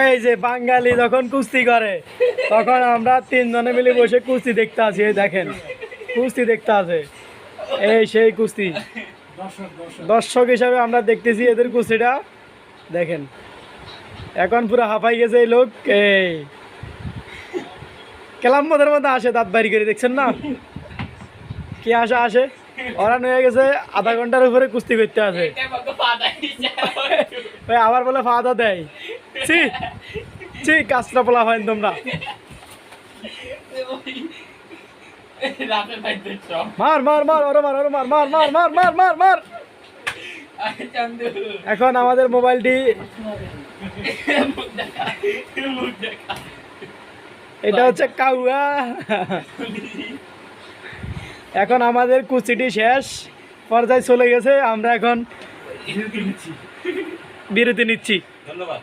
এই যে বাঙালি যখন কুস্তি করে তখন আমরা তিনজনে মিলে বসে কুস্তি দেখতে আছি। এই দেখেন কুস্তি দেখতে আছে, এই সেই কুস্তি দর্শক হিসাবে আমরা দেখতেছি এদের কুস্তিটা। দেখেন এখন পুরো হাঁপাই গেছে এই লোক। এই কেলাম মদের মধ্যে আসে দাঁত বাড়ি করে, দেখছেন না কি আসে আসে। ওরা নিয়ে গেছে আধা ঘন্টার উপরে কুস্তি করতে আছে, আবার বলে ফাদা দেয়। ছি ছি কাজটা বলা হয় তোমরা। মার মার মার ওরে মার ওরে মার মার মার মার মার মার মার। এখন আমাদের মোবাইলটি এটা হচ্ছে কাউয়া। এখন আমাদের কুস্তিটি শেষ পর্যায়ে চলে গেছে, আমরা এখন বিরতি নিচ্ছি। ধন্যবাদ।